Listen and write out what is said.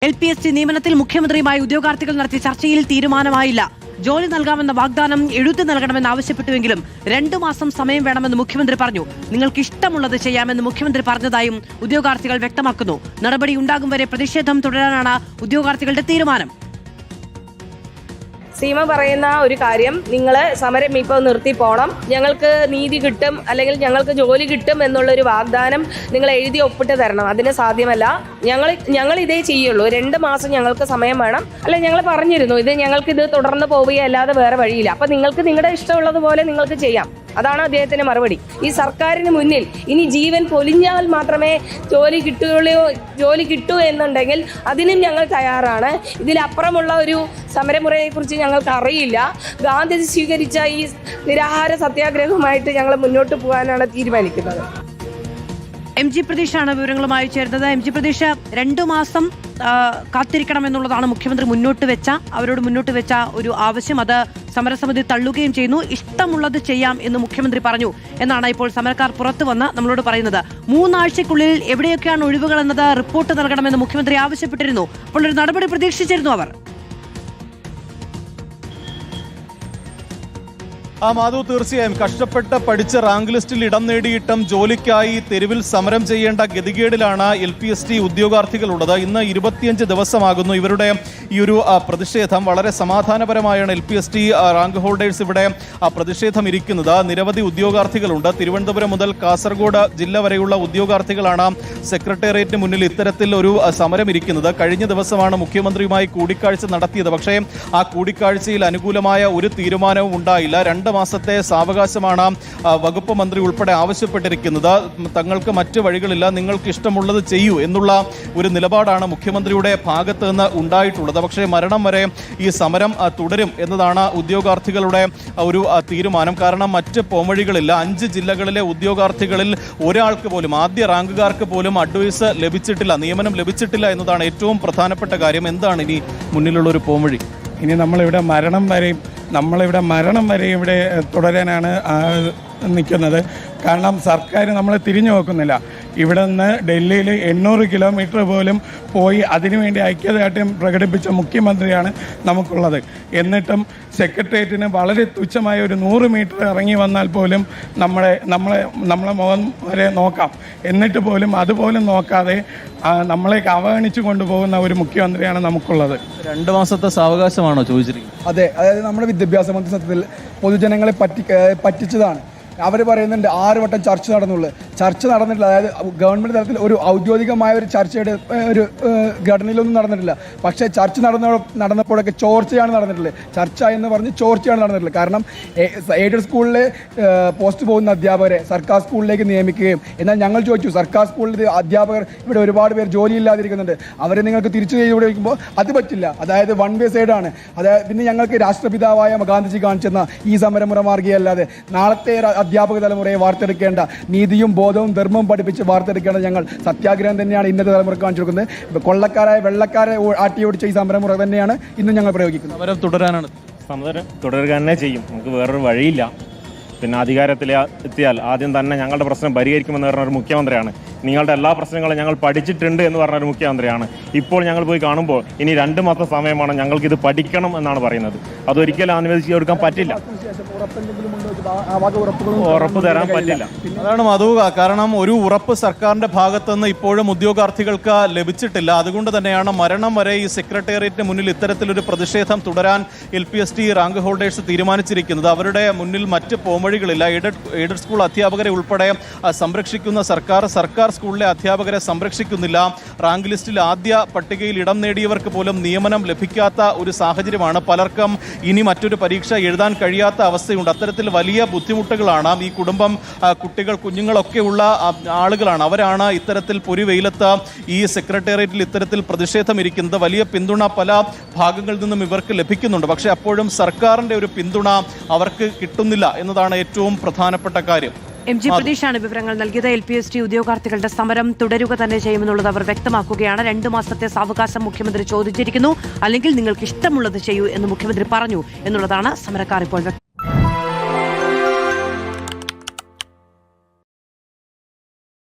LPST നിയമനത്തിൽ മുഖ്യമന്ത്രിയുമായി ഉദ്യോഗാർത്ഥികൾ നടത്തിയ ചർച്ചയിൽ തീരുമാനമായില്ല. ജോലി നൽകാമെന്ന വാഗ്ദാനം എഴുതി നൽകണമെന്ന് ആവശ്യപ്പെട്ടുവെങ്കിലും 2 മാസം സമയം വേണമെന്ന് മുഖ്യമന്ത്രി പറഞ്ഞു. നിങ്ങൾക്ക് ഇഷ്ടമുള്ളത് ചെയ്യാമെന്ന് മുഖ്യമന്ത്രി പറഞ്ഞതായും ഉദ്യോഗാർത്ഥികൾ വ്യക്തമാക്കുന്നു. നടപടി ഉണ്ടാകും വരെ പ്രതിഷേധം തുടരാനാണ് ഉദ്യോഗാർത്ഥികളുടെ തീരുമാനം. സീമ പറയുന്ന ഒരു കാര്യം, നിങ്ങൾ സമരം ഇപ്പോൾ നിർത്തി പോകണം, ഞങ്ങൾക്ക് നീതി കിട്ടും അല്ലെങ്കിൽ ഞങ്ങൾക്ക് ജോലി കിട്ടും എന്നുള്ളൊരു വാഗ്ദാനം നിങ്ങൾ എഴുതി ഒപ്പിട്ട് തരണം. അതിന് സാധ്യമല്ല. ഞങ്ങൾ ഇതേ ചെയ്യുള്ളൂ. 2 മാസം ഞങ്ങൾക്ക് സമയം വേണം. അല്ലെ, ഞങ്ങൾ പറഞ്ഞിരുന്നു ഞങ്ങൾക്കിത് തുടർന്ന് പോവുകയല്ലാതെ വേറെ വഴിയില്ല. അപ്പൊ നിങ്ങൾക്ക് നിങ്ങളുടെ ഇഷ്ടമുള്ളതുപോലെ നിങ്ങൾക്ക് ചെയ്യാം. അതാണ് അദ്ദേഹത്തിന്റെ മറുപടി. ഈ സർക്കാരിന് മുന്നിൽ ഇനി ജീവൻ പൊലിഞ്ഞാൽ മാത്രമേ ജോലി കിട്ടൂ എന്നുണ്ടെങ്കിൽ അതിനും ഞങ്ങൾ തയ്യാറാണ്. ഇതിലപ്പുറമുള്ള ഒരു സമരമുറയെ കുറിച്ച് ഞങ്ങൾക്ക് അറിയില്ല. ഗാന്ധിജി സ്വീകരിച്ച ഈ നിരാഹാര സത്യാഗ്രഹവുമായിട്ട് ഞങ്ങൾ മുന്നോട്ട് പോകാനാണ് തീരുമാനിക്കുന്നത്. MG പ്രതീഷാണ് വിവരങ്ങളുമായി ചേർന്നത്. MG പ്രതീഷ്, 2 മാസം കാത്തിരിക്കണമെന്നുള്ളതാണ് മുഖ്യമന്ത്രി അവരോട് മുന്നോട്ട് വെച്ച ഒരു ആവശ്യം. അത് സമരസമിതി തള്ളുകയും ചെയ്യുന്നു. ഇഷ്ടമുള്ളത് ചെയ്യാം എന്ന് മുഖ്യമന്ത്രി പറഞ്ഞു എന്നാണ് ഇപ്പോൾ സമരക്കാർ പുറത്തു വന്ന് നമ്മളോട് പറയുന്നത്. 3 ആഴ്ചക്കുള്ളിൽ എവിടെയൊക്കെയാണ് ഒഴിവുകൾ എന്നത് റിപ്പോർട്ട് നൽകണമെന്ന് മുഖ്യമന്ത്രി ആവശ്യപ്പെട്ടിരുന്നു. അപ്പോൾ ഒരു നടപടി പ്രതീക്ഷിച്ചിരുന്നു അവർ. മാധു, തീർച്ചയായും കഷ്ടപ്പെട്ട് പഠിച്ച റാങ്ക് ലിസ്റ്റിൽ ഇടം നേടിയിട്ടും ജോലിക്കായി തെരുവിൽ സമരം ചെയ്യേണ്ട ഗതികേടിലാണ് LPST ഉദ്യോഗാർത്ഥികളുള്ളത്. ഇന്ന് 25 ദിവസമാകുന്നു ഇവരുടെ ഈ ഒരു പ്രതിഷേധം. വളരെ സമാധാനപരമായാണ് LPST റാങ്ക് ഹോൾഡേഴ്സ് ഇവിടെ പ്രതിഷേധം ഇരിക്കുന്നത്. നിരവധി ഉദ്യോഗാർത്ഥികളുണ്ട്. തിരുവനന്തപുരം മുതൽ കാസർഗോഡ് ജില്ല വരെയുള്ള ഉദ്യോഗാർത്ഥികളാണ് സെക്രട്ടേറിയറ്റിന് മുന്നിൽ ഇത്തരത്തിൽ ഒരു സമരം ഇരിക്കുന്നത്. കഴിഞ്ഞ ദിവസമാണ് മുഖ്യമന്ത്രിയുമായി കൂടിക്കാഴ്ച നടത്തിയത്. പക്ഷേ ആ കൂടിക്കാഴ്ചയിൽ അനുകൂലമായ ഒരു തീരുമാനവും ഉണ്ടായില്ല. 2 മാസത്തെ സാവകാശമാണ് വകുപ്പ് മന്ത്രി ഉൾപ്പെടെ ആവശ്യപ്പെട്ടിരിക്കുന്നത്. തങ്ങൾക്ക് മറ്റു വഴികളില്ല, നിങ്ങൾക്ക് ഇഷ്ടമുള്ളത് ചെയ്യൂ എന്നുള്ള ഒരു നിലപാടാണ് മുഖ്യമന്ത്രിയുടെ ഭാഗത്ത് നിന്ന് ഉണ്ടായിട്ടുള്ളത്. പക്ഷേ മരണം വരെ ഈ സമരം തുടരും എന്നതാണ് ഉദ്യോഗാർത്ഥികളുടെ ഒരു തീരുമാനം. കാരണം മറ്റ് പോംവഴികളില്ല. 5 ജില്ലകളിലെ ഉദ്യോഗാർത്ഥികളിൽ ഒരാൾക്ക് പോലും, ആദ്യ റാങ്കുകാർക്ക് പോലും അഡ്വൈസ് ലഭിച്ചിട്ടില്ല, നിയമനം ലഭിച്ചിട്ടില്ല എന്നതാണ് ഏറ്റവും പ്രധാനപ്പെട്ട കാര്യം. എന്താണ് ഇനി മുന്നിലുള്ള ഒരു പോംവഴി? ഇനി നമ്മളിവിടെ മരണം വരെ ഇവിടെ തുടരാനാണ് നിൽക്കുന്നത്. കാരണം സർക്കാർ നമ്മളെ തിരിഞ്ഞു നോക്കുന്നില്ല. ഇവിടെ നിന്ന് ഡൽഹിയിൽ 800 കിലോമീറ്റർ പോലും പോയി അതിനുവേണ്ടി ഐക്യദാർഢ്യം പ്രകടിപ്പിച്ച മുഖ്യമന്ത്രിയാണ് നമുക്കുള്ളത്. എന്നിട്ടും സെക്രട്ടേറിയറ്റിന് വളരെ തുച്ഛമായ ഒരു 100 മീറ്റർ ഇറങ്ങി വന്നാൽ പോലും നമ്മളെ മുഖം വരെ നോക്കാം. എന്നിട്ട് പോലും അതുപോലും നോക്കാതെ നമ്മളേക്ക് അവഗണിച്ചു കൊണ്ടുപോകുന്ന ഒരു മുഖ്യമന്ത്രിയാണ് നമുക്കുള്ളത്. 2 മാസത്തെ സാവകാശമാണോ ചോദിച്ചിരിക്കുന്നത്? അതെ, അതായത് നമ്മുടെ വിദ്യാഭ്യാസ മന്ത്രി സത്യത്തിൽ പൊതുജനങ്ങളെ പറ്റിച്ചതാണ്. അവർ പറയുന്നുണ്ട് 6 വട്ടം ചർച്ച നടന്നിട്ടില്ല. അതായത് ഗവൺമെൻറ് തലത്തിൽ ഒരു ഔദ്യോഗികമായ ഒരു ചർച്ചയുടെ ഒരു ഘടനയിലൊന്നും നടന്നിട്ടില്ല. പക്ഷേ ചർച്ച നടന്നപ്പോഴൊക്കെ ചോർച്ചയാണ് നടന്നിട്ടുള്ളത്. ചർച്ച എന്ന് പറഞ്ഞ് ചോർച്ചയാണ് നടന്നിട്ടുള്ളത്. കാരണം എയ്ഡഡ് സ്കൂളിലെ പോസ്റ്റ് പോകുന്ന അധ്യാപകരെ സർക്കാർ സ്കൂളിലേക്ക് നിയമിക്കുകയും, എന്നാൽ ഞങ്ങൾ ചോദിച്ചു, സർക്കാർ സ്കൂളിൽ അധ്യാപകർ ഇവിടെ ഒരുപാട് പേർ ജോലിയില്ലാതിരിക്കുന്നുണ്ട്, അവരെ നിങ്ങൾക്ക് തിരിച്ചു ചെയ്ത് വയ്ക്കുമ്പോൾ അത് പറ്റില്ല. അതായത് 1 വേ സൈഡാണ്. അതായത് പിന്നെ ഞങ്ങൾക്ക് രാഷ്ട്രപിതാവായ ഗാന്ധിജി കാണിച്ചെന്ന ഈ സമരമുറ മാർഗിയല്ലാതെ നാളത്തെ അധ്യാപക തലമുറയെ വാർത്തെടുക്കേണ്ട നീതിയും ബോധവും ധർമ്മവും പഠിപ്പിച്ച് വാർത്തെടുക്കേണ്ട ഞങ്ങൾ സത്യാഗ്രഹം തന്നെയാണ് ഇന്നത്തെ തലമുറ കാണിച്ചു കൊടുക്കുന്നത്. കൊള്ളക്കാരായ വെള്ളക്കാരെ ആട്ടിയോടിച്ച ഈ സമരമുറ തന്നെയാണ് ഇന്നും ഞങ്ങൾ പ്രയോഗിക്കുന്നത്. സമരം തുടരാനാണ്. സമരം തുടരുക തന്നെ ചെയ്യും. നമുക്ക് വേറൊരു വഴിയില്ല. പിന്നെ അധികാരത്തിൽ എത്തിയാൽ ആദ്യം തന്നെ ഞങ്ങളുടെ പ്രശ്നം പരിഹരിക്കുമെന്ന് പറഞ്ഞ ഒരു മുഖ്യമന്ത്രിയാണ്. നിങ്ങളുടെ എല്ലാ പ്രശ്നങ്ങളും ഞങ്ങൾ പഠിച്ചിട്ടുണ്ട് എന്ന് പറഞ്ഞൊരു മുഖ്യമന്ത്രിയാണ്. ഇപ്പോൾ ഞങ്ങൾ പോയി കാണുമ്പോൾ ഇനി 2 മാസം സമയമാണ്, ഞങ്ങൾക്കിത് പഠിക്കണം എന്നാണ് പറയുന്നത്. അതൊരിക്കലും അനുവദിച്ച് കൊടുക്കാൻ പറ്റില്ല, ഉറപ്പ് തരാൻ പറ്റില്ല. അതാണ് മധു. കാരണം ഒരു ഉറപ്പ് സർക്കാരിന്റെ ഭാഗത്തുനിന്ന് ഇപ്പോഴും ഉദ്യോഗാർത്ഥികൾക്ക് ലഭിച്ചിട്ടില്ല. അതുകൊണ്ട് തന്നെയാണ് മരണം വരെ ഈ സെക്രട്ടേറിയറ്റിന് മുന്നിൽ ഇത്തരത്തിലൊരു പ്രതിഷേധം തുടരാൻ LPST റാങ്ക് ഹോൾഡേഴ്സ് തീരുമാനിച്ചിരിക്കുന്നത്. അവരുടെ മുന്നിൽ മറ്റ് പോംവഴികളില്ല. എയ്ഡഡ് സ്കൂൾ അധ്യാപകരെ ഉൾപ്പെടെ സംരക്ഷിക്കുന്ന സർക്കാർ സ്കൂളിലെ അധ്യാപകരെ സംരക്ഷിക്കുന്നില്ല. റാങ്ക് ലിസ്റ്റിൽ ആദ്യ പട്ടികയിൽ ഇടം നേടിയവർക്ക് പോലും നിയമനം ലഭിക്കാത്ത ഒരു സാഹചര്യമാണ്. പലർക്കും ഇനി മറ്റൊരു പരീക്ഷ എഴുതാൻ കഴിയാത്ത അവസ്ഥയുണ്ട്. അത്തരത്തിൽ വലിയ ബുദ്ധിമുട്ടുകളാണ്. ഈ കുടുംബം, കുട്ടികൾ, കുഞ്ഞുങ്ങളൊക്കെ ഉള്ള ആളുകളാണ്. അവരാണ് ഇത്തരത്തിൽ പൊരിവെയിലത്ത് ഈ സെക്രട്ടേറിയറ്റിൽ ഇത്തരത്തിൽ പ്രതിഷേധം ഇരിക്കുന്നത്. വലിയ പിന്തുണ പല ഭാഗങ്ങളിൽ നിന്നും ഇവർക്ക് ലഭിക്കുന്നുണ്ട്. പക്ഷേ അപ്പോഴും സർക്കാരിന്റെ ഒരു പിന്തുണ അവർക്ക് കിട്ടുന്നില്ല എന്നതാണ് ഏറ്റവും പ്രധാനപ്പെട്ട കാര്യം. MG പ്രതീഷാണ് വിവരങ്ങൾ നൽകിയത്. LPST ഉദ്യോഗാർത്ഥികളുടെ സമരം തുടരുക തന്നെ ചെയ്യുമെന്നുള്ളത് അവർ വ്യക്തമാക്കുകയാണ്. 2 മാസത്തെ സാവകാശം മുഖ്യമന്ത്രി ചോദിച്ചിരിക്കുന്നു. അല്ലെങ്കിൽ നിങ്ങൾക്ക് ഇഷ്ടമുള്ളത് ചെയ്യൂ എന്ന് മുഖ്യമന്ത്രി പറഞ്ഞു എന്നുള്ളതാണ് സമരക്കാർ ഇപ്പോൾ